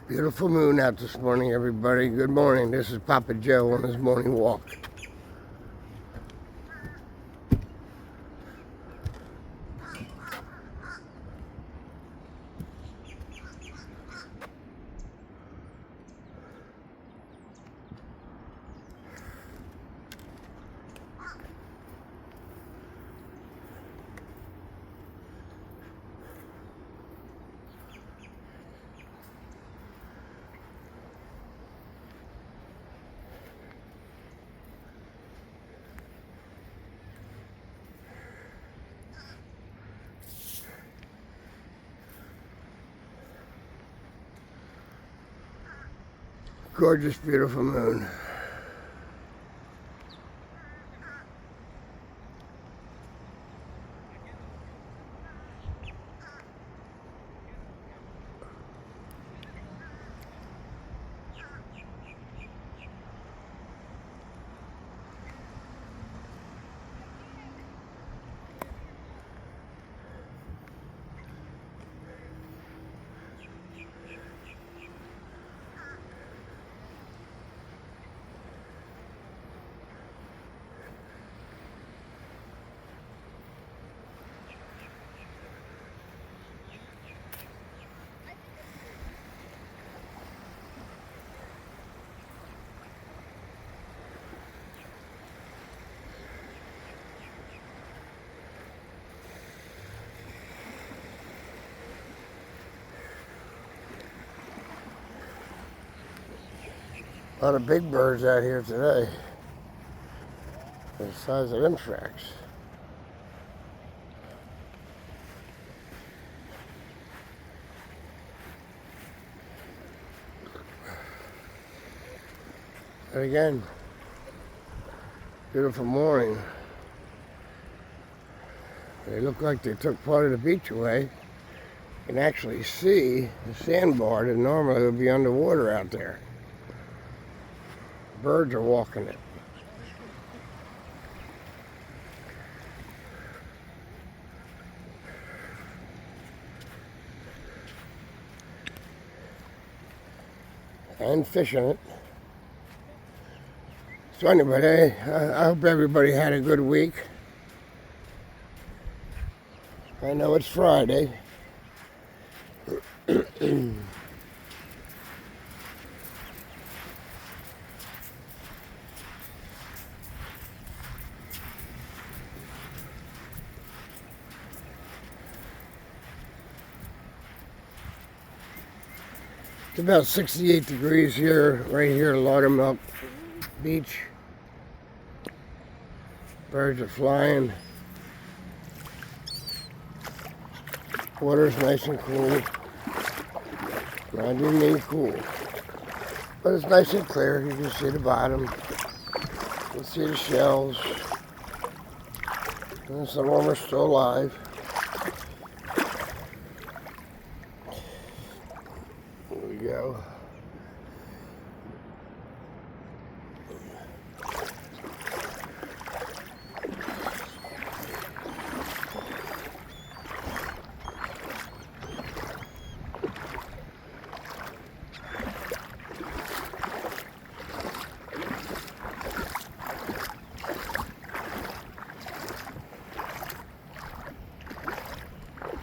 Beautiful moon out this morning, everybody. Good morning. This is Papa Joe on his morning walk. Gorgeous, beautiful moon. A lot of big birds out here today. The size of them tracks. And again, beautiful morning. They look like they took part of the beach away. You can actually see the sandbar that normally would be underwater out there. Birds are walking it. And fishing it. So anyway, I hope everybody had a good week. I know it's Friday. It's about 68 degrees here, right here at Laudermilk Beach. Birds are flying. Water's nice and cool. I do mean cool. But it's nice and clear. You can see the bottom. You can see the shells. And some of them are still alive. There we go.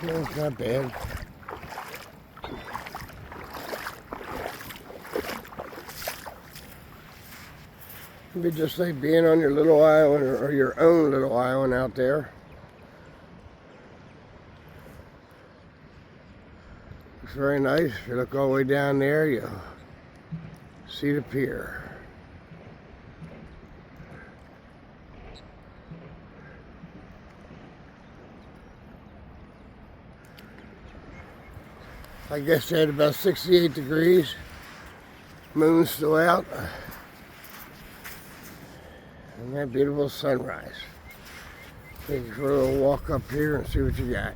No, it's not bad. It'd be just like being on your little island or your own little island out there. It's very nice. If you look all the way down there, you'll see the pier. I guess they had about 68 degrees. Moon's still out. And that beautiful sunrise. Take a little walk up here and see what you got.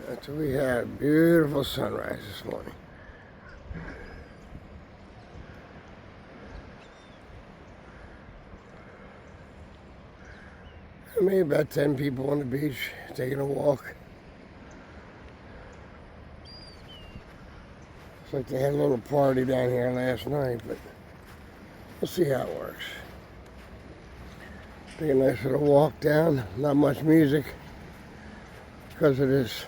That's what we had. Beautiful sunrise this morning. Maybe about 10 people on the beach taking a walk. Looks like they had a little party down here last night, but we'll see how it works. Take a nice little walk down. Not much music because of this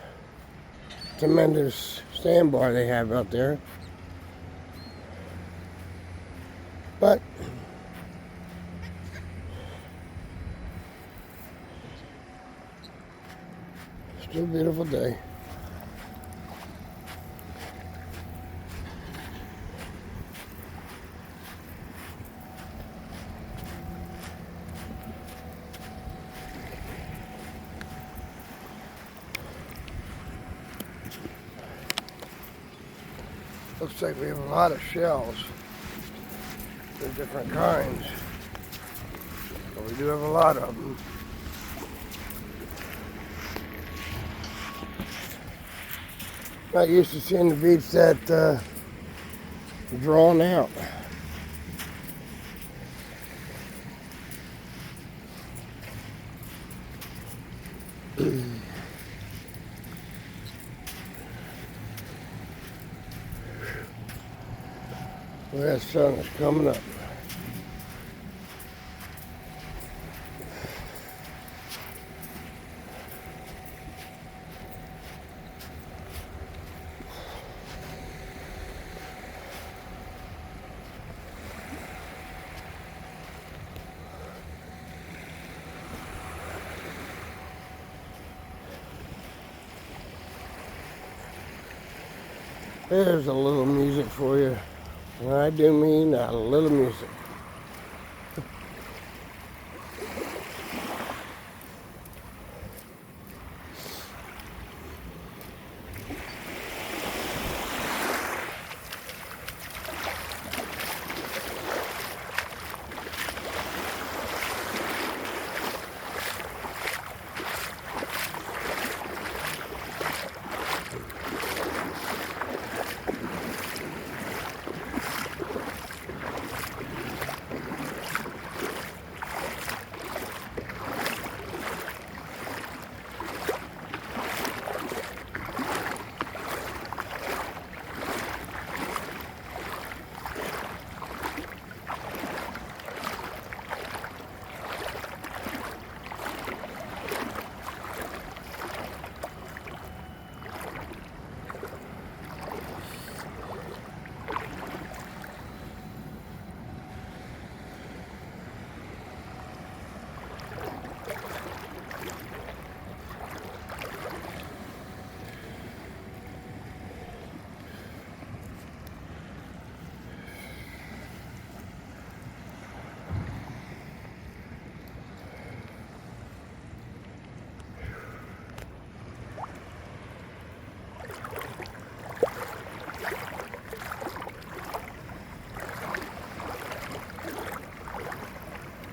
tremendous sandbar they have out there. But still a beautiful day. Looks like we have a lot of shells of different kinds. But we do have a lot of them. Not used to seeing the beach that drawn out. Well, that sun is coming up. There's a little music for you. And I do mean a little music.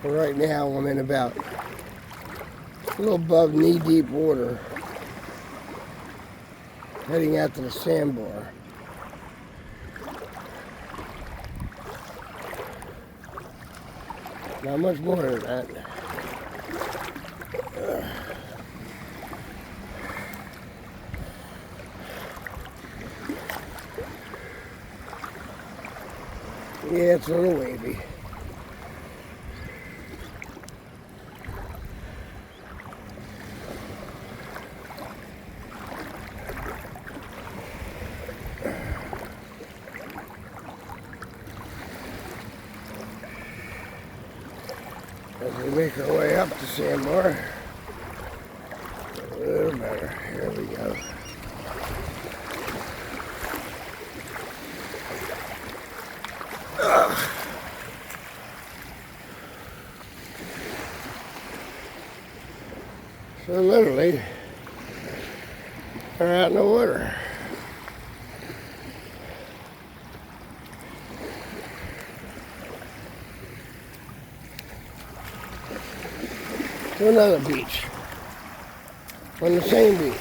Right now I'm in about a little above knee-deep water, heading out to the sandbar. Not much more than that. Yeah, it's a little wavy. As we make our way up to Sandbar, a little better. Here we go. So literally, we're out in the water. To another beach. On the same beach.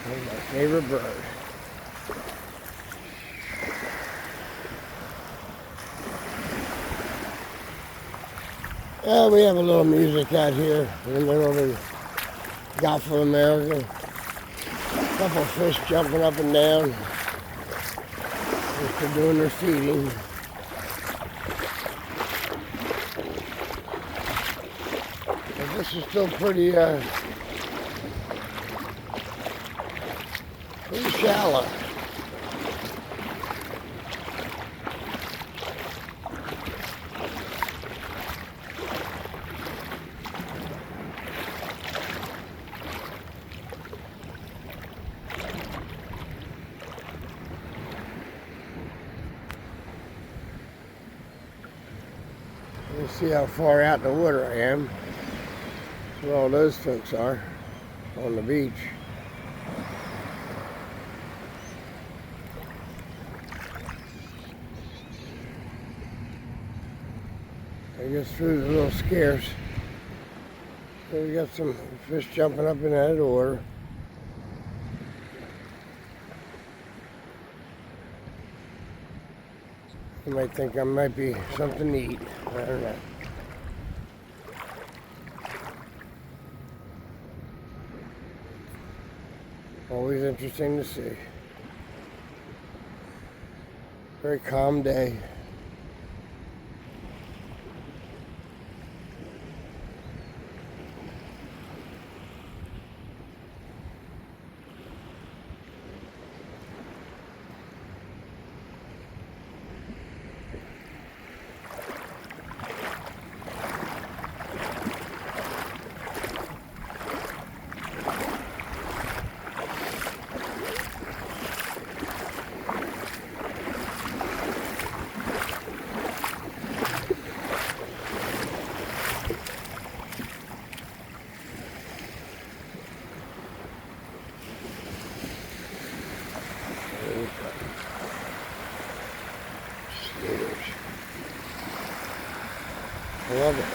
That's my favorite bird. We have a little music out here in the middle of the Gulf of America. A couple of fish jumping up and down. Just doing their feeding. But this is still pretty shallow. You see how far out in the water I am. That's where all those folks are on the beach. I guess food's a little scarce. So we got some fish jumping up and out of the water. You might think I might be something to eat. I don't know. Always interesting to see. Very calm day. I love it.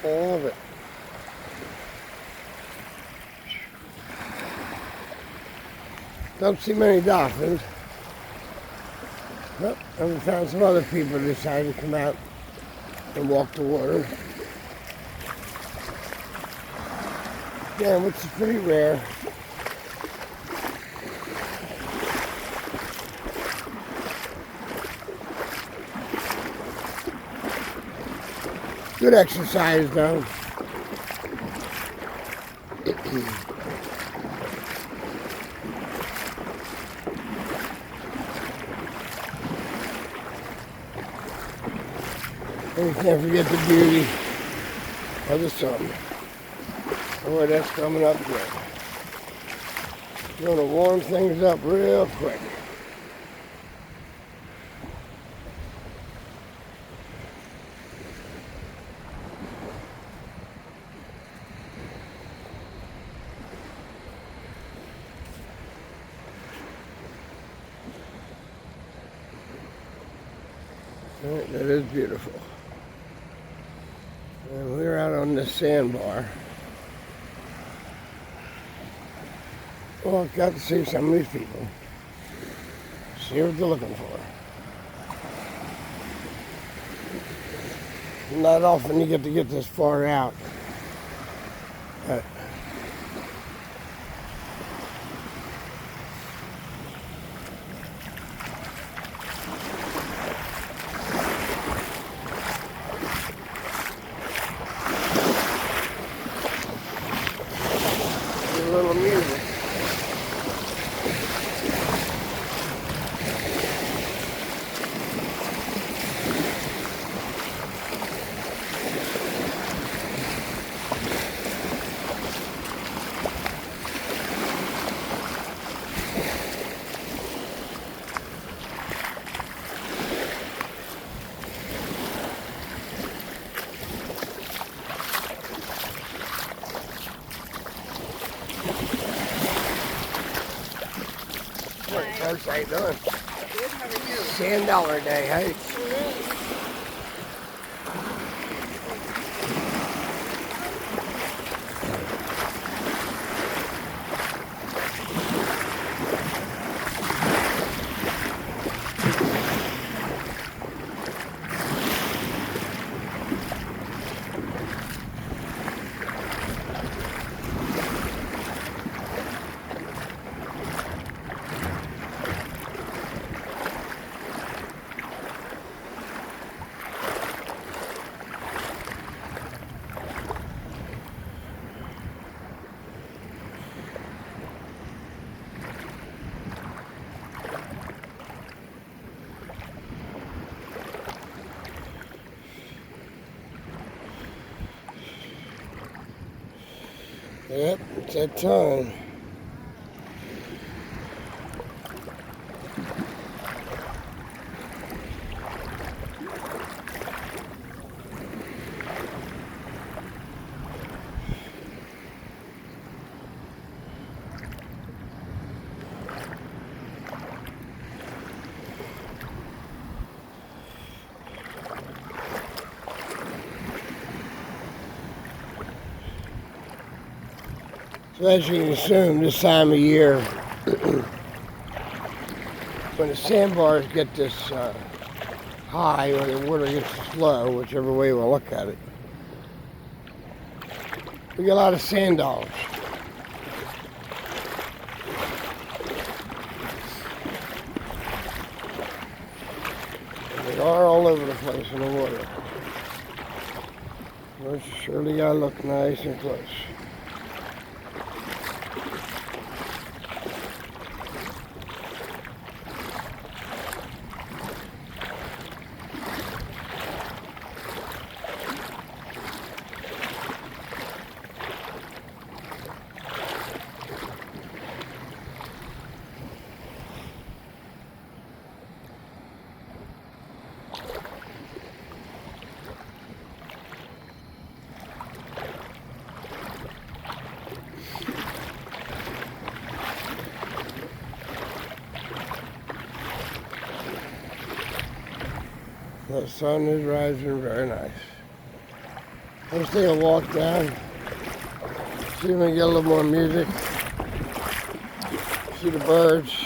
I love it. Don't see many dolphins. But I found some other people who decided to come out and walk the water. Yeah, which is pretty rare. Good exercise, though. And you can't forget the beauty of the sun. Boy, that's coming up good. It's going to warm things up real quick. That is beautiful. And we're out on this sandbar. Well, I've got to see some of these people. See what they're looking for. Not often you get to get this far out. But a little music. Folks, how you doing? Good, how are you? $10 day, hey? Yep, it's that time. So as you can assume, this time of year, when the sandbars get this high or the water gets this low, whichever way we'll look at it, we get a lot of sand dogs. They are all over the place in the water. But you surely gotta look nice and close. The sun is rising very nice. Let's take a walk down, see if we can get a little more music, see the birds.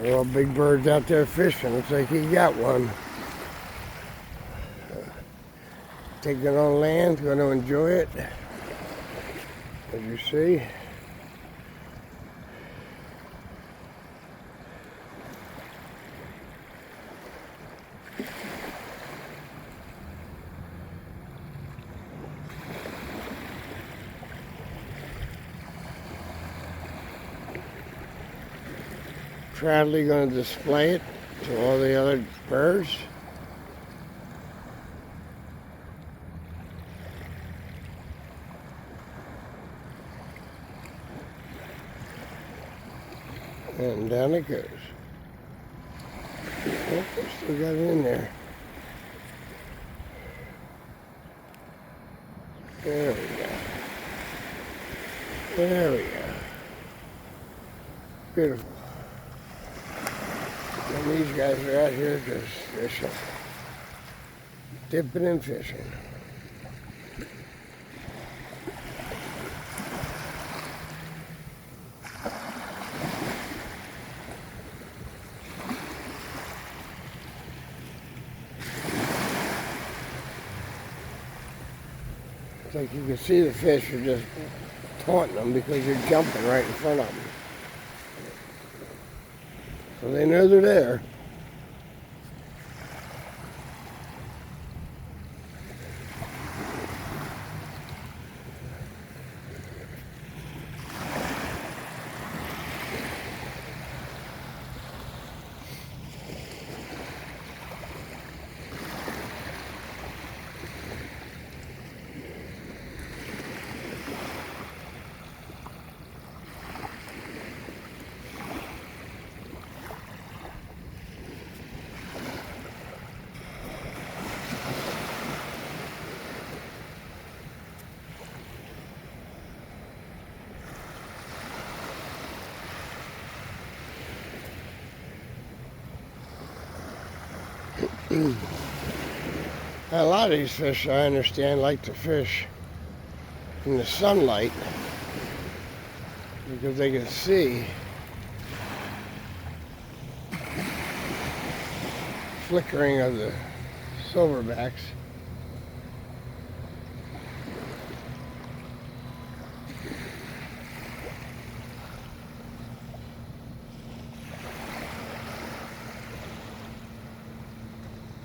There are all big birds out there fishing. Looks like he got one. Taking it on land, going to enjoy it. As you see. Proudly going to display it to all the other birds. And down it goes. Oh, still got it in there. There we go. There we go. Beautiful. And these guys are out here just fishing. Dipping and fishing. It's like you can see the fish are just taunting them because you're jumping right in front of them. So they know they're there. A lot of these fish, I understand, like to fish in the sunlight because they can see flickering of the silverbacks.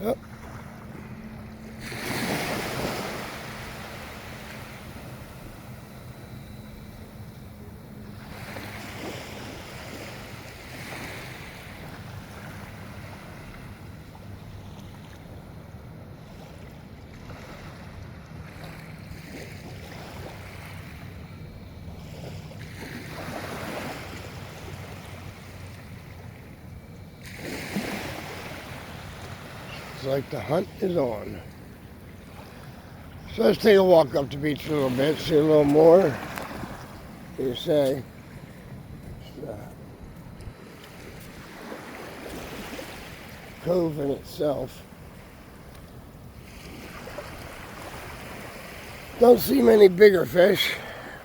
Oh. It's like the hunt is on. So let's take a walk up the beach a little bit, see a little more. What do you say? Cove in itself. Don't see many bigger fish,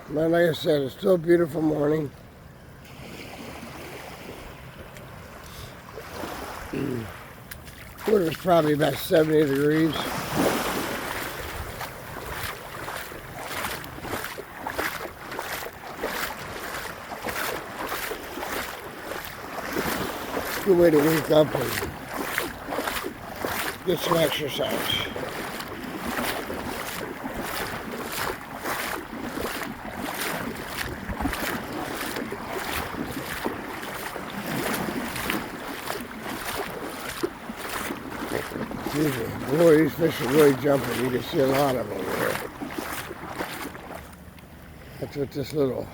but like I said, it's still a beautiful morning. Water's probably about 70 degrees. Good way to wake up and get some exercise. Boy, these fish are really jumping. You can see a lot of them over there. That's what this little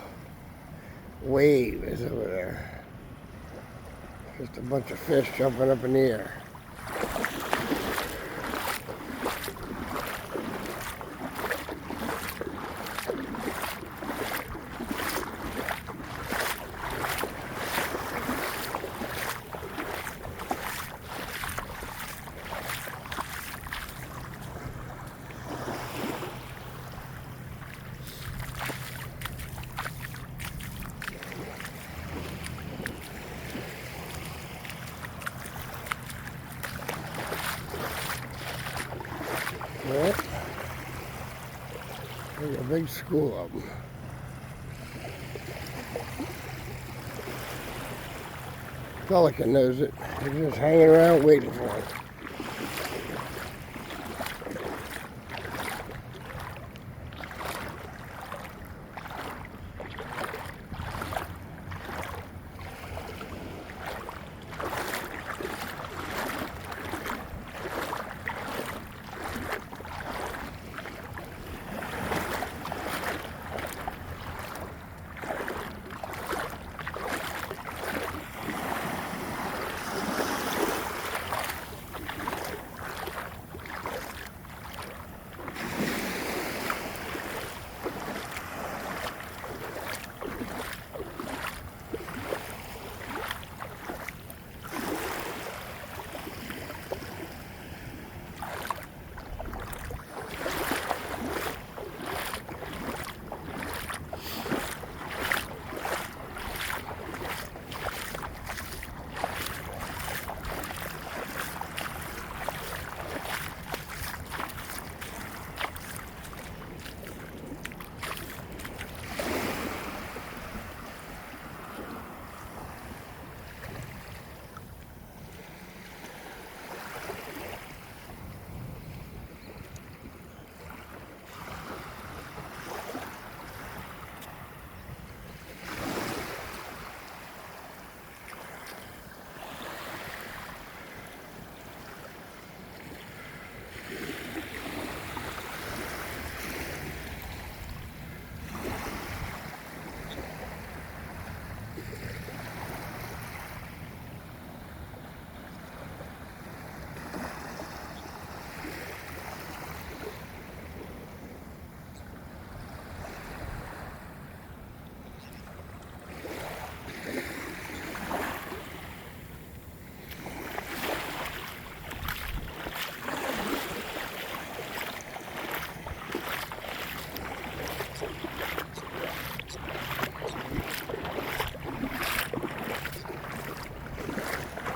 wave is over there. Just a bunch of fish jumping up in the air. Well, there's a big school of them. Pelican knows it. He's just hanging around waiting for it.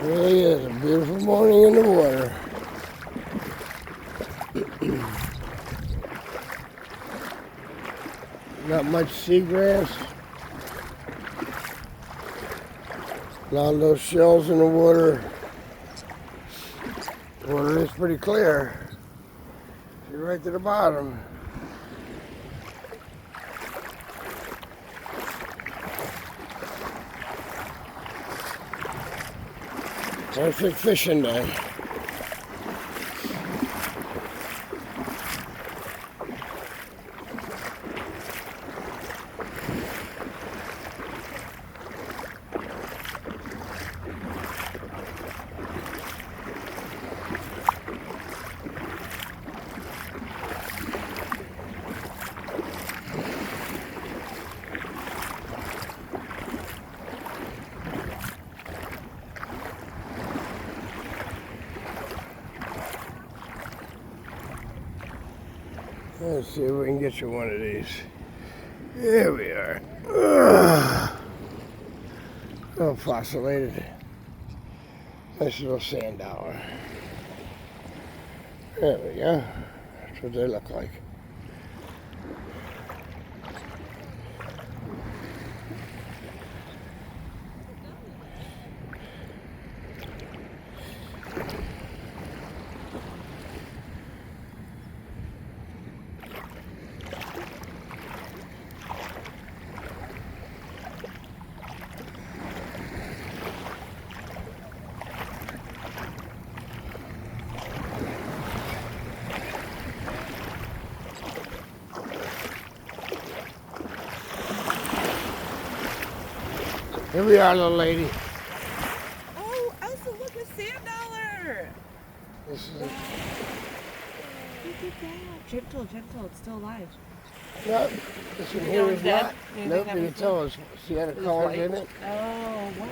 really is a beautiful morning in the water. Not much seagrass. A lot of those shells in the water. The water is pretty clear. See right to the bottom. Perfect fishing day. Let's see if we can get you one of these. There we are. Oh, fossilated. Nice little sand dollar. There we go. That's what they look like. Here we are, little lady. Oh, Elsa, look, a sand dollar. This is Look at that. Gentle, gentle. It's still alive. no, this one here is not. Nope, you can tell us. She had a collar in it. Oh, wow.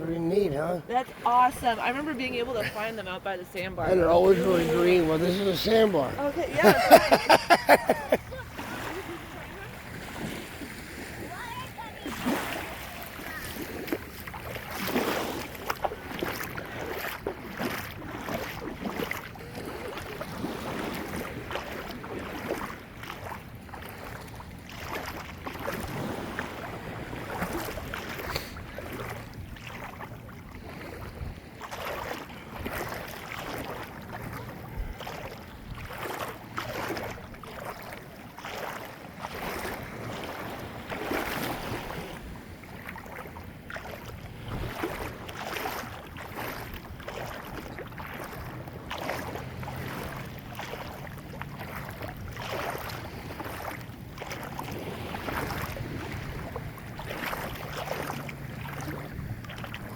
Pretty neat, huh? That's awesome. I remember being able to find them out by the sandbar. And they're always really green. Well, this is a sandbar. Okay, yeah.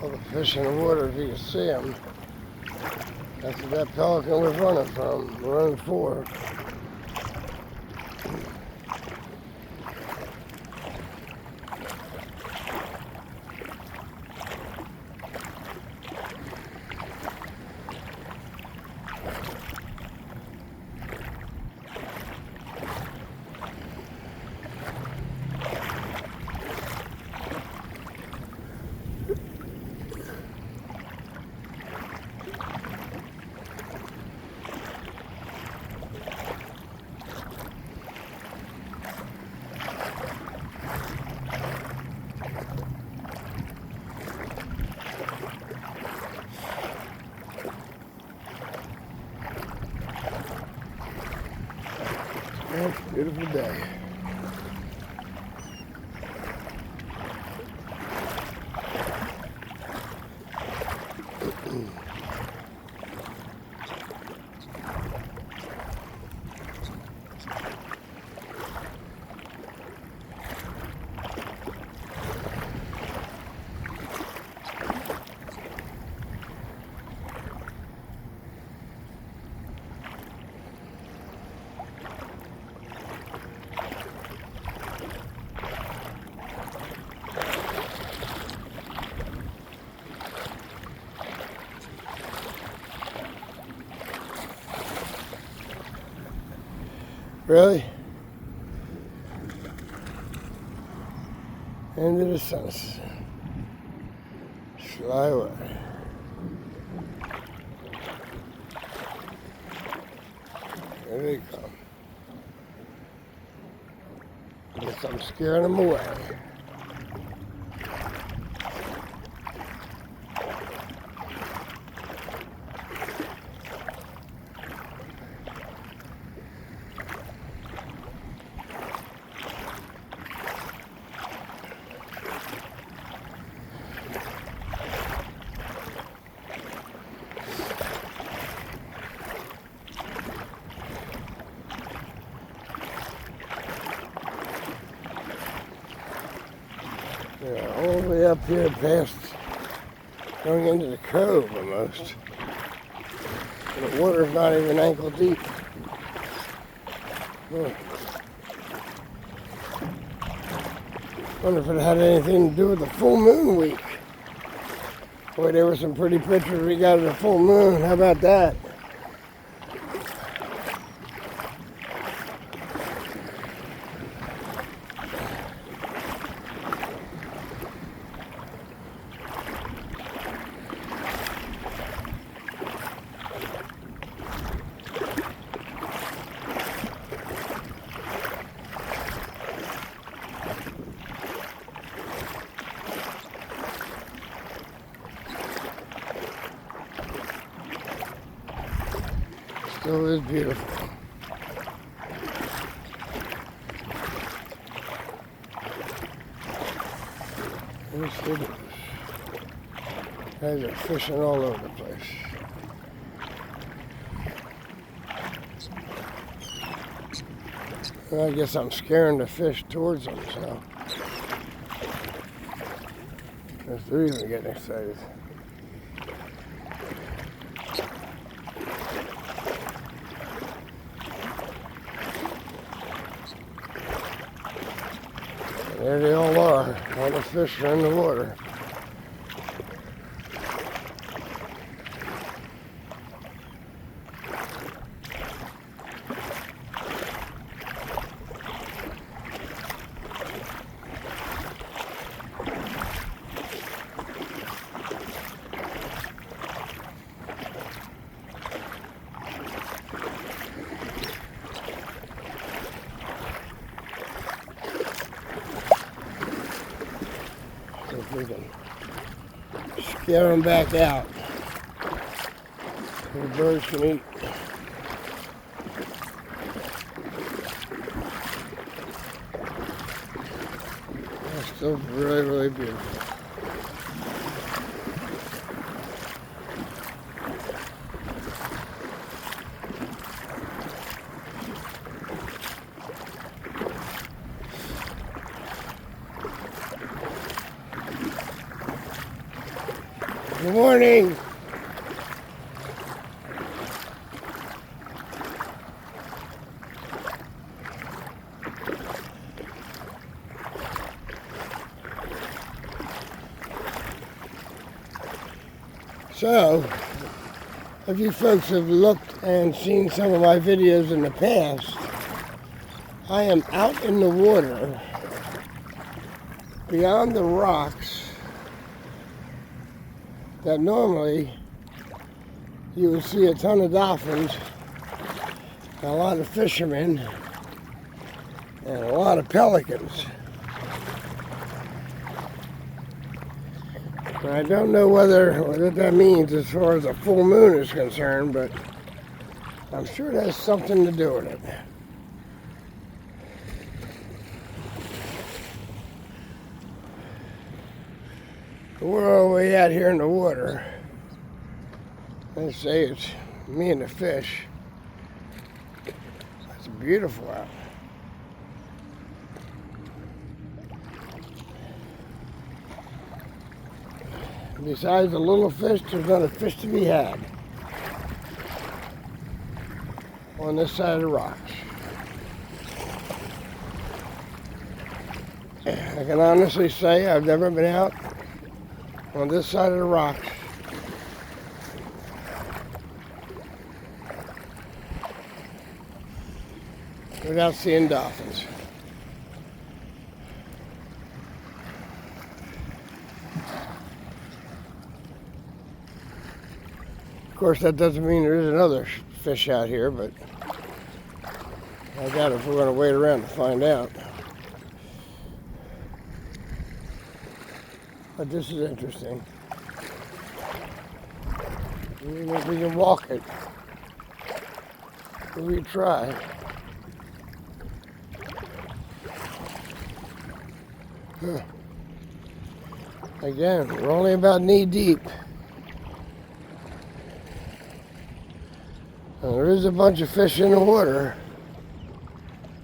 All the fish in the water, if you can see them. That's what that pelican was running from, running for. It's a beautiful day. Really? Into the sunset. Fly away. There they come. Guess I'm scaring them away. Yeah, all the way up here past going into the cove almost. And the water's not even ankle deep. Wonder if it had anything to do with the full moon week. Boy, there were some pretty pictures we got of the full moon. How about that? Still is beautiful. Yes, it is. Guys are fishing all over the place. Well, I guess I'm scaring the fish towards them, so. Because they're even getting excited. There they all are. All the fish are in the water. If we can scare them back out, so the birds can eat. That's still really, really beautiful. Good morning. So, if you folks have looked and seen some of my videos in the past, I am out in the water beyond the rocks that normally you would see a ton of dolphins, a lot of fishermen, and a lot of pelicans. And I don't know what that means as far as a full moon is concerned, but I'm sure it has something to do with it. We're all the way out here in the water. Let's say it's me and the fish. It's beautiful out. Besides the little fish, there's not a fish to be had on this side of the rocks. I can honestly say I've never been out on this side of the rocks without seeing dolphins. Of course, that doesn't mean there isn't other fish out here, but I doubt if we're going to wait around to find out. But this is interesting. Even if we can walk it, we try. Huh. Again, we're only about knee deep. And there is a bunch of fish in the water.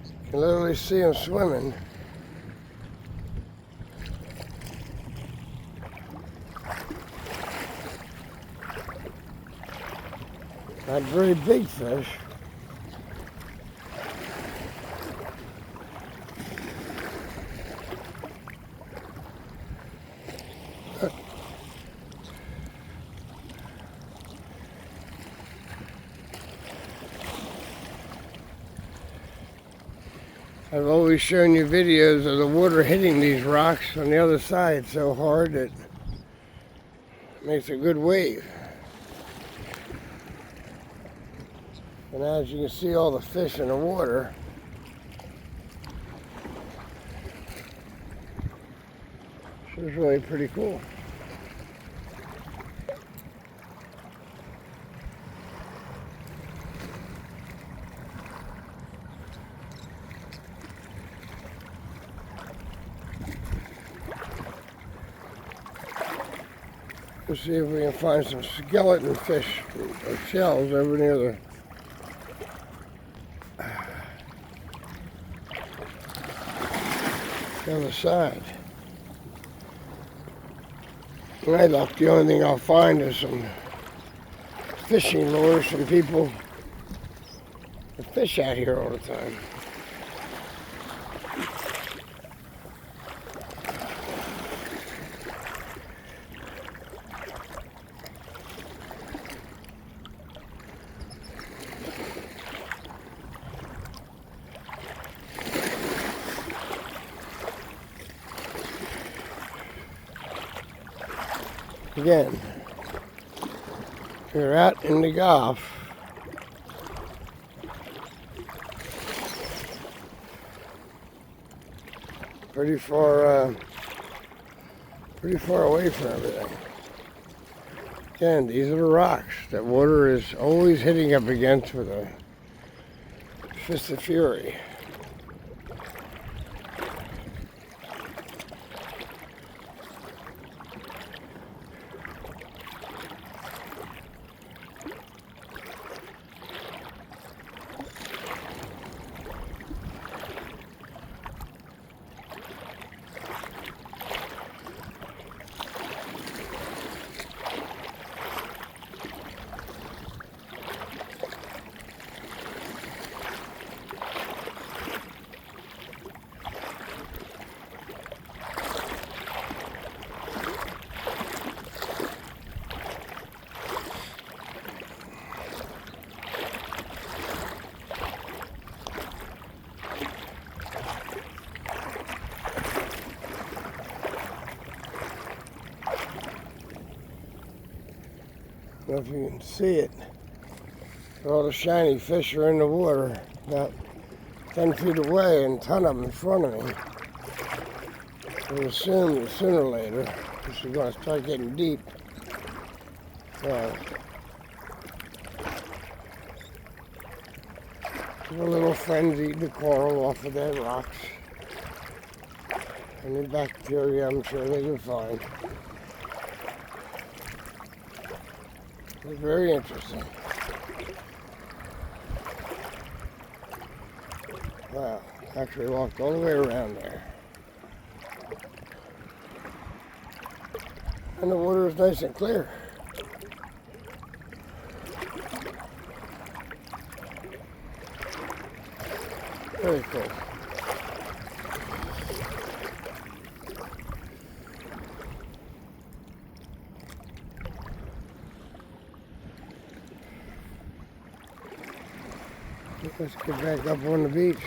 You can literally see them swimming. Not very big fish. I've always shown you videos of the water hitting these rocks on the other side so hard that it makes a good wave. And as you can see all the fish in the water, it's really pretty cool. Let's see if we can find some skeleton fish or shells over near the other side. My luck, the only thing I'll find is some fishing lures from people that fish out here all the time. Again, we're out in the Gulf. Pretty far away from everything. Again, these are the rocks that water is always hitting up against with a fist of fury. I don't know if you can see it. All the shiny fish are in the water about 10 feet away and a ton of them in front of me. I assume that sooner or later this is going to start getting deep. A little friends eating the coral off of their rocks. Any bacteria I'm sure they can find. It's very interesting. Wow, actually walked all the way around there. And the water is nice and clear. Very cool. Let's get back up on the beach.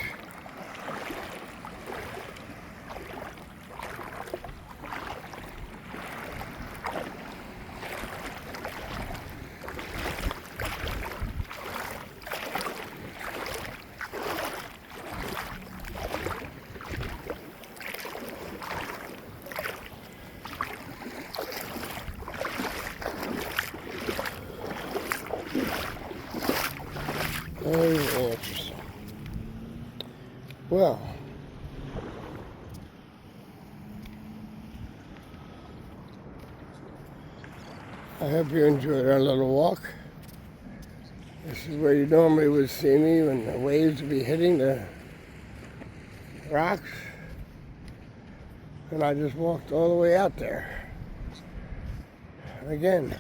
Very interesting. Well, I hope you enjoyed our little walk. This is where you normally would see me when the waves would be hitting the rocks. And I just walked all the way out there. Again,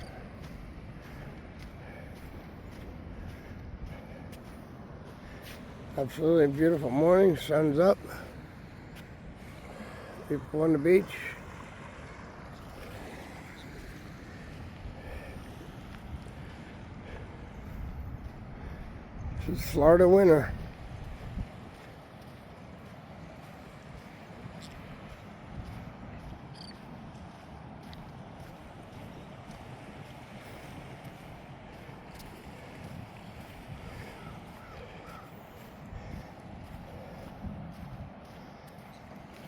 absolutely beautiful morning, sun's up. People on the beach. It's Florida winter.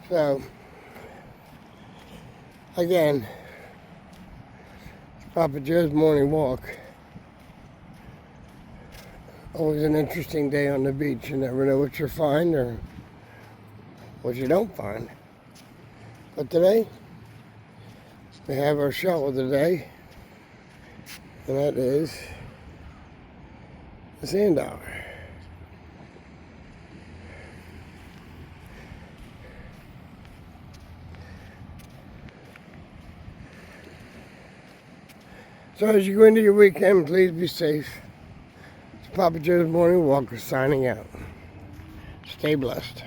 So, again, Papa Joe's morning walk. Always an interesting day on the beach. You never know what you'll find or what you don't find. But today, we have our shot of the day, and that is the sand dollar. So as you go into your weekend, please be safe. It's Papa Joe's Morning Walker signing out. Stay blessed.